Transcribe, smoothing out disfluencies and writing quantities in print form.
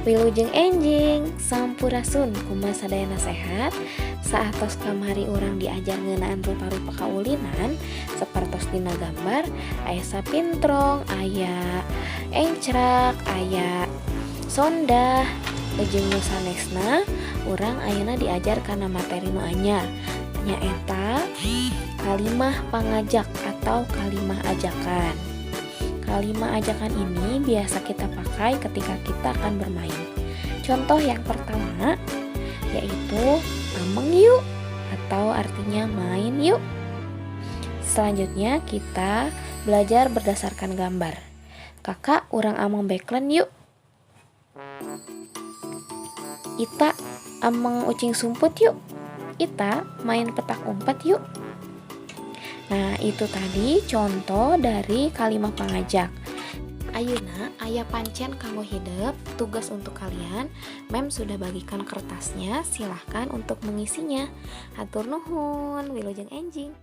Wilujeng enjing sampurasun kumaha sadayana sehat. Saatos kamari urang diajar ngeunaan rupa-rupa kaulinan sapertos dina gambar aya sapintrong, aya encrak, aya sondah. Jeung nu sanesna urang ayeuna diajar kana materi nu anyar nyaeta kalimah pangajak atau kalimah ajakan. Kalimah ajakan ini biasa kita pakai ketika kita akan bermain. Contoh yang pertama yaitu ameng yuk atau artinya main yuk. Selanjutnya kita belajar berdasarkan gambar. Kakak urang ameng backland yuk. Ita ameng ucing sumput yuk. Ita main petak umpet yuk. Nah, itu tadi contoh dari kalimah pangajak. Ayeuna aya pancen kanggo hidup, tugas untuk kalian. Mem sudah bagikan kertasnya, silahkan untuk mengisinya. Hatur nuhun, wilujeng enjing.